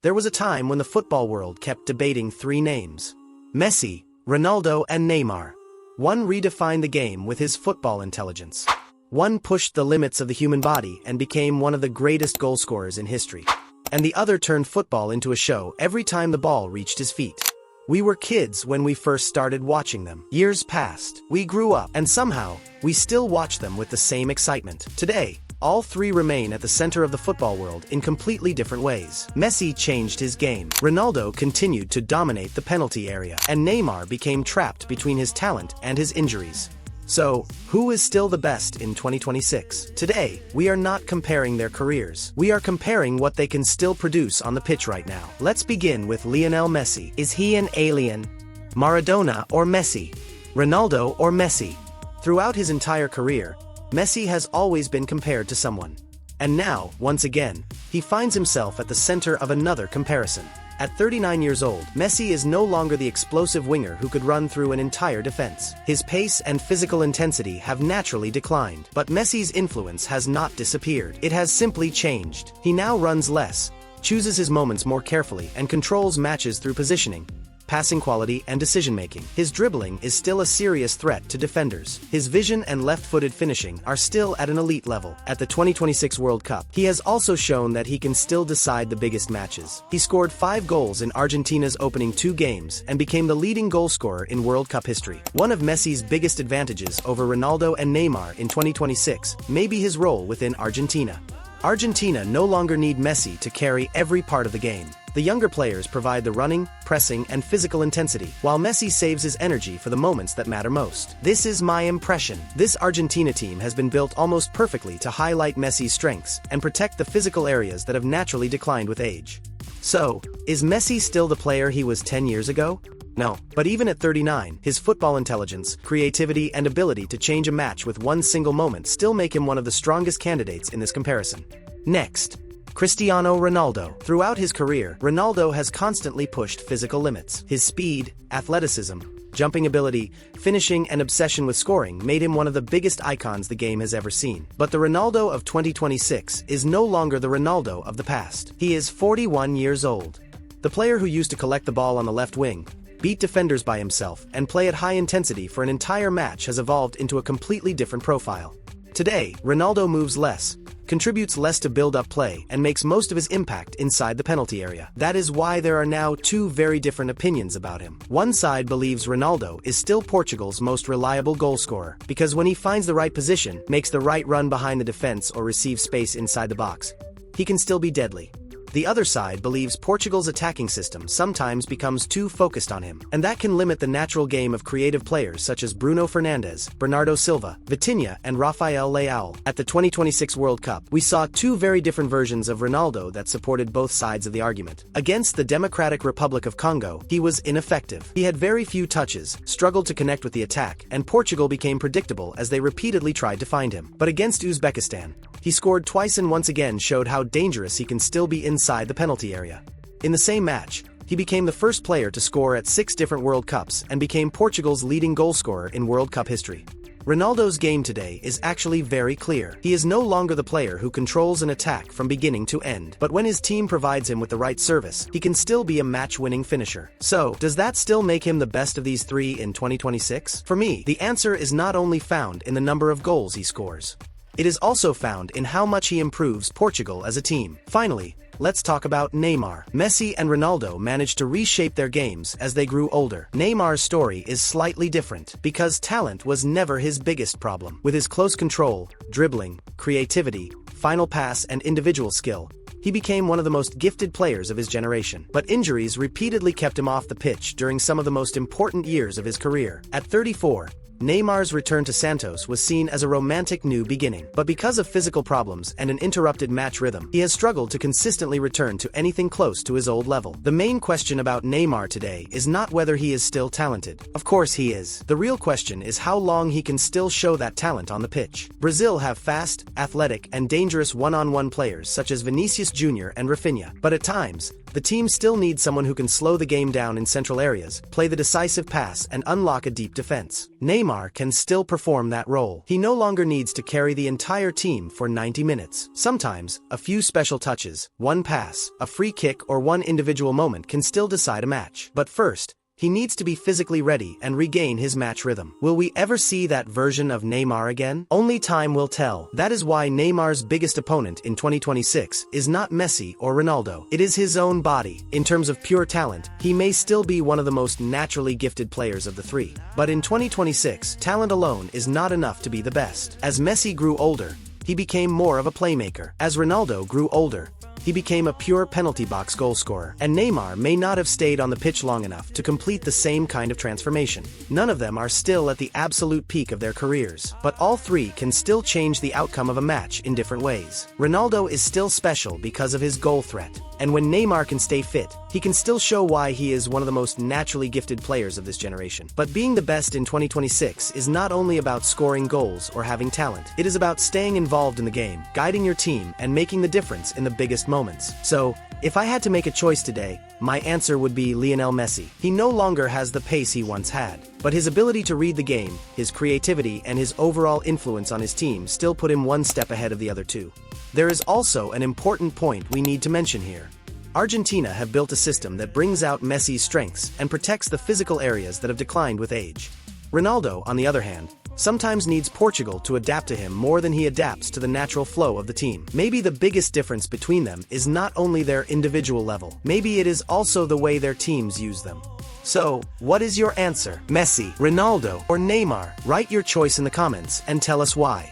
There was a time when the football world kept debating three names: Messi, Ronaldo and Neymar. One redefined the game with his football intelligence. One pushed the limits of the human body and became one of the greatest goal scorers in history. And the other turned football into a show every time the ball reached his feet. We were kids when we first started watching them. Years passed, we grew up, and somehow, we still watch them with the same excitement. Today, all three remain at the center of the football world in completely different ways. Messi changed his game. Ronaldo continued to dominate the penalty area. And Neymar became trapped between his talent and his injuries. So, who is still the best in 2026? Today, we are not comparing their careers. We are comparing what they can still produce on the pitch right now. Let's begin with Lionel Messi. Is he an alien? Maradona or Messi? Ronaldo or Messi? Throughout his entire career, Messi has always been compared to someone. And now, once again, he finds himself at the center of another comparison. At 39 years old, Messi is no longer the explosive winger who could run through an entire defense. His pace and physical intensity have naturally declined. But Messi's influence has not disappeared. It has simply changed. He now runs less, chooses his moments more carefully, and controls matches through positioning, passing quality, and decision-making. His dribbling is still a serious threat to defenders. His vision and left-footed finishing are still at an elite level. At the 2026 World Cup, he has also shown that he can still decide the biggest matches. He scored 5 goals in Argentina's opening 2 games and became the leading goal scorer in World Cup history. One of Messi's biggest advantages over Ronaldo and Neymar in 2026 may be his role within Argentina. Argentina no longer need Messi to carry every part of the game. The younger players provide the running, pressing, and physical intensity, while Messi saves his energy for the moments that matter most. This is my impression. This Argentina team has been built almost perfectly to highlight Messi's strengths and protect the physical areas that have naturally declined with age. So, is Messi still the player he was 10 years ago? No. But even at 39, his football intelligence, creativity, and ability to change a match with one single moment still make him one of the strongest candidates in this comparison. Next, Cristiano Ronaldo. Throughout his career, Ronaldo has constantly pushed physical limits. His speed, athleticism, jumping ability, finishing, and obsession with scoring made him one of the biggest icons the game has ever seen. But the Ronaldo of 2026 is no longer the Ronaldo of the past. He is 41 years old. The player who used to collect the ball on the left wing, beat defenders by himself, and play at high intensity for an entire match has evolved into a completely different profile. Today, Ronaldo moves less, contributes less to build-up play, and makes most of his impact inside the penalty area. That is why there are now two very different opinions about him. One side believes Ronaldo is still Portugal's most reliable goal scorer, because when he finds the right position, makes the right run behind the defense or receives space inside the box, he can still be deadly. The other side believes Portugal's attacking system sometimes becomes too focused on him, and that can limit the natural game of creative players such as Bruno Fernandes, Bernardo Silva, Vitinha, and Rafael Leão. At the 2026 World Cup, we saw two very different versions of Ronaldo that supported both sides of the argument. Against the Democratic Republic of Congo, he was ineffective. He had very few touches, struggled to connect with the attack, and Portugal became predictable as they repeatedly tried to find him. But against Uzbekistan, he scored twice and once again showed how dangerous he can still be inside the penalty area. In the same match, he became the first player to score at 6 different World Cups and became Portugal's leading goal scorer in World Cup history. Ronaldo's game today is actually very clear. He is no longer the player who controls an attack from beginning to end, but when his team provides him with the right service, he can still be a match-winning finisher. So, does that still make him the best of these three in 2026? For me, the answer is not only found in the number of goals he scores. It is also found in how much he improves Portugal as a team. Finally, let's talk about Neymar. Messi and Ronaldo managed to reshape their games as they grew older. Neymar's story is slightly different, because talent was never his biggest problem. With his close control, dribbling, creativity, final pass, and individual skill, he became one of the most gifted players of his generation. But injuries repeatedly kept him off the pitch during some of the most important years of his career. At 34, Neymar's return to Santos was seen as a romantic new beginning. But because of physical problems and an interrupted match rhythm, he has struggled to consistently return to anything close to his old level. The main question about Neymar today is not whether he is still talented. Of course he is. The real question is how long he can still show that talent on the pitch. Brazil have fast, athletic, and dangerous one-on-one players such as Vinicius Jr. and Rafinha. But at times, The team still needs someone who can slow the game down in central areas, play the decisive pass, and unlock a deep defense. Neymar can still perform that role. He no longer needs to carry the entire team for 90 minutes. Sometimes, a few special touches, one pass, a free kick, or one individual moment can still decide a match. But first, he needs to be physically ready and regain his match rhythm. Will we ever see that version of Neymar again? Only time will tell. That is why Neymar's biggest opponent in 2026 is not Messi or Ronaldo. It is his own body. In terms of pure talent, he may still be one of the most naturally gifted players of the three. But in 2026, talent alone is not enough to be the best. As Messi grew older, he became more of a playmaker. As Ronaldo grew older, he became a pure penalty box goalscorer. And Neymar may not have stayed on the pitch long enough to complete the same kind of transformation. None of them are still at the absolute peak of their careers, but all three can still change the outcome of a match in different ways. Ronaldo is still special because of his goal threat. And when Neymar can stay fit, he can still show why he is one of the most naturally gifted players of this generation. But being the best in 2026 is not only about scoring goals or having talent. It is about staying involved in the game, guiding your team, and making the difference in the biggest moments. So, if I had to make a choice today, my answer would be Lionel Messi. He no longer has the pace he once had, but his ability to read the game, his creativity, and his overall influence on his team still put him one step ahead of the other two. There is also an important point we need to mention here. Argentina have built a system that brings out Messi's strengths and protects the physical areas that have declined with age. Ronaldo, on the other hand, sometimes needs Portugal to adapt to him more than he adapts to the natural flow of the team. Maybe the biggest difference between them is not only their individual level, maybe it is also the way their teams use them. So, what is your answer? Messi, Ronaldo, or Neymar? Write your choice in the comments and tell us why.